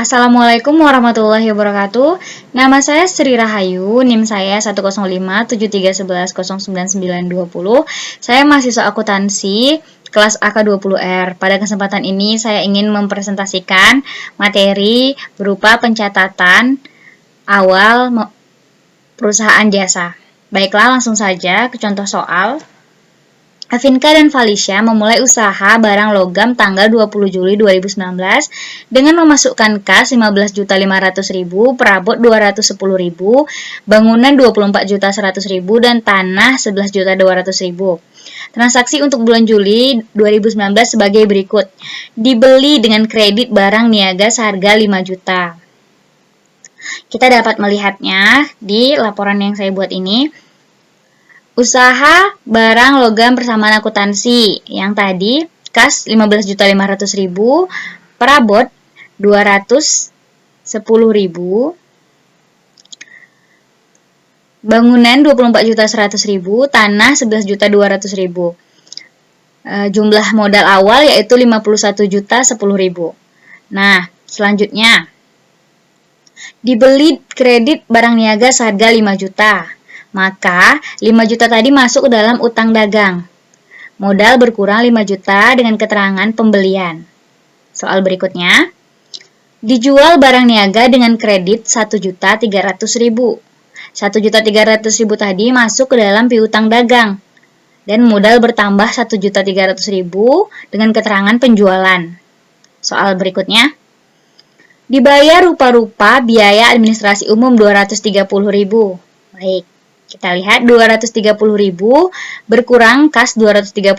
Assalamualaikum warahmatullahi wabarakatuh. Nama saya Sri Rahayu, NIM saya 1057311099920. Saya mahasiswa akuntansi kelas AK20R. Pada kesempatan ini saya ingin mempresentasikan materi berupa pencatatan awal perusahaan jasa. Baiklah, langsung saja ke contoh soal. Afinka dan Felicia memulai usaha barang logam tanggal 20 Juli 2019 dengan memasukkan kas 15.500.000, perabot 210.000, bangunan 24.100.000 dan tanah 11.200.000. Transaksi untuk bulan Juli 2019 sebagai berikut. Dibeli dengan kredit barang niaga seharga 5 juta. Kita dapat melihatnya di laporan yang saya buat ini. Usaha barang logam persamaan akuntansi yang tadi kas 15.500.000, perabot 210.000, bangunan 24.100.000, tanah 11.200.000. Jumlah modal awal yaitu 51.010.000. Nah, selanjutnya dibeli kredit barang niaga seharga 5 juta. Maka 5 juta tadi masuk ke dalam utang dagang. Modal berkurang 5 juta dengan keterangan pembelian. Soal berikutnya. Dijual barang niaga dengan kredit 1.300.000. 1.300.000 tadi masuk ke dalam piutang dagang. Dan modal bertambah 1.300.000 dengan keterangan penjualan. Soal berikutnya. Dibayar rupa-rupa biaya administrasi umum 230.000. Baik. Kita lihat 230.000 berkurang kas 230.000,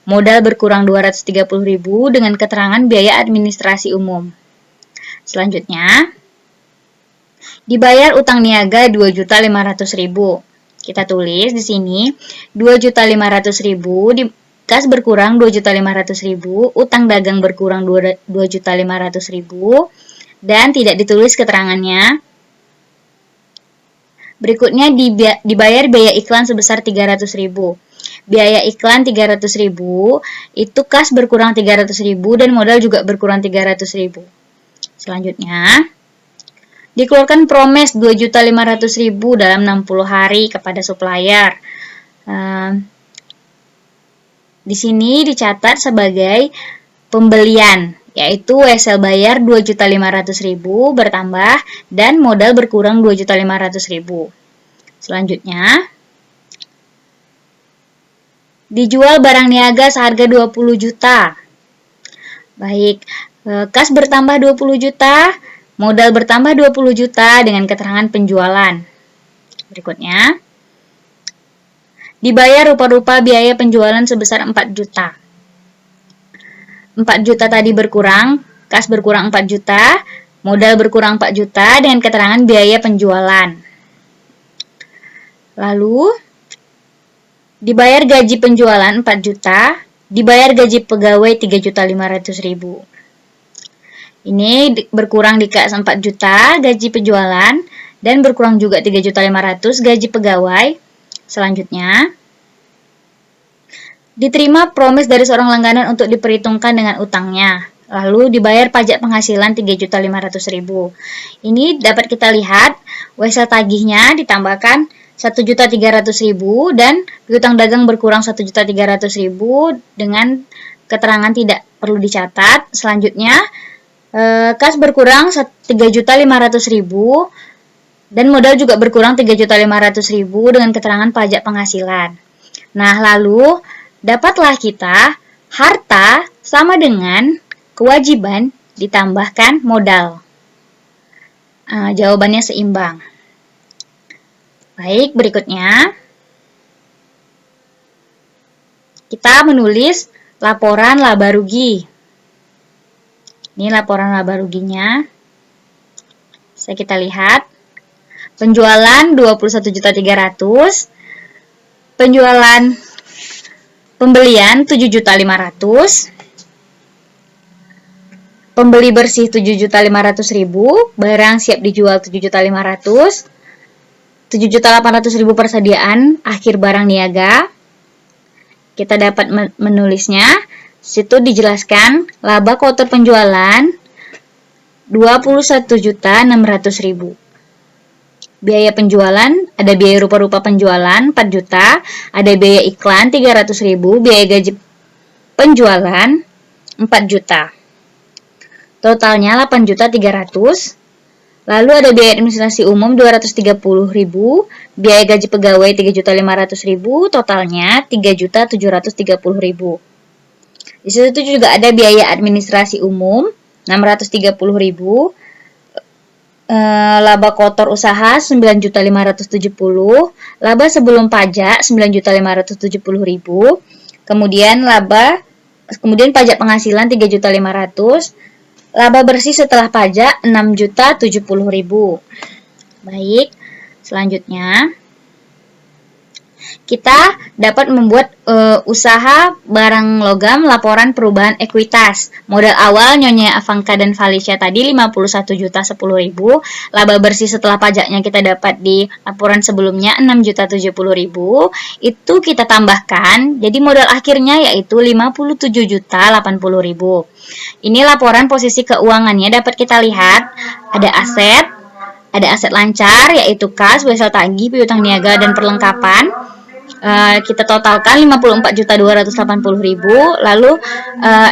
modal berkurang 230.000 dengan keterangan biaya administrasi umum. Selanjutnya, dibayar utang niaga 2.500.000. Kita tulis di sini 2.500.000, kas berkurang 2.500.000, utang dagang berkurang 2.500.000 dan tidak ditulis keterangannya. Berikutnya dibayar biaya iklan sebesar 300.000. Biaya iklan 300.000 itu kas berkurang 300.000 dan modal juga berkurang 300.000. Selanjutnya, dikeluarkan promes 2.500.000 dalam 60 hari kepada supplier. Di sini dicatat sebagai pembelian, yaitu wesel bayar 2.500.000 bertambah dan modal berkurang 2.500.000. Selanjutnya, dijual barang niaga seharga 20 juta. Baik, kas bertambah 20 juta, modal bertambah 20 juta dengan keterangan penjualan. Berikutnya, dibayar rupa-rupa biaya penjualan sebesar 4 juta. 4 juta tadi berkurang, kas berkurang 4 juta, modal berkurang 4 juta dengan keterangan biaya penjualan. Lalu, dibayar gaji penjualan 4 juta, dibayar gaji pegawai 3.500.000. Ini berkurang di kas 4 juta gaji penjualan dan berkurang juga 3.500 gaji pegawai. Selanjutnya, diterima promes dari seorang langganan untuk diperhitungkan dengan utangnya. Lalu dibayar pajak penghasilan 3.500.000. Ini dapat kita lihat wesel tagihnya ditambahkan 1.300.000 dan piutang dagang berkurang 1.300.000 dengan keterangan tidak perlu dicatat. Selanjutnya, kas berkurang 3.500.000 dan modal juga berkurang 3.500.000 dengan keterangan pajak penghasilan. Nah, lalu dapatlah kita harta sama dengan kewajiban ditambahkan modal. Jawabannya seimbang. Baik, berikutnya kita menulis laporan laba rugi. Ini laporan laba ruginya. Kita lihat. Penjualan 21.300.000. Penjualan pembelian 7.500.000. Pembeli bersih 7.500.000. Barang siap dijual 7.500.000. 7.800.000 persediaan akhir barang niaga. Kita dapat menulisnya. Situ dijelaskan laba kotor penjualan 21.600.000. Biaya penjualan, ada biaya rupa-rupa penjualan 4 juta, ada biaya iklan 300.000, biaya gaji penjualan 4 juta. Totalnya 8.300.000. Lalu ada biaya administrasi umum 230.000, biaya gaji pegawai 3.500.000, totalnya 3.730.000. Di situ juga ada biaya administrasi umum 630.000, laba kotor usaha 9.570.000, laba sebelum pajak 9.570.000, kemudian pajak penghasilan 3.500.000, laba bersih setelah pajak 6.070.000. Baik, selanjutnya kita dapat membuat usaha barang logam laporan perubahan ekuitas. Modal awal Nyonya Avanka dan Felicia tadi 51.010.000. Laba bersih setelah pajaknya kita dapat di laporan sebelumnya 6.070.000. Itu kita tambahkan, jadi modal akhirnya yaitu 57.080.000. Ini laporan posisi keuangannya dapat kita lihat ada aset lancar yaitu kas, wesel tagih, piutang niaga dan perlengkapan. Kita totalkan 54.280.000. Lalu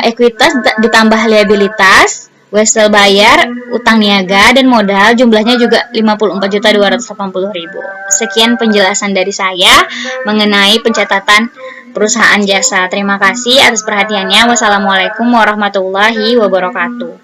ekuitas ditambah liabilitas, wesel bayar, utang niaga dan modal jumlahnya juga 54.280.000. Sekian penjelasan dari saya mengenai pencatatan perusahaan jasa. Terima kasih atas perhatiannya. Wassalamualaikum warahmatullahi wabarakatuh.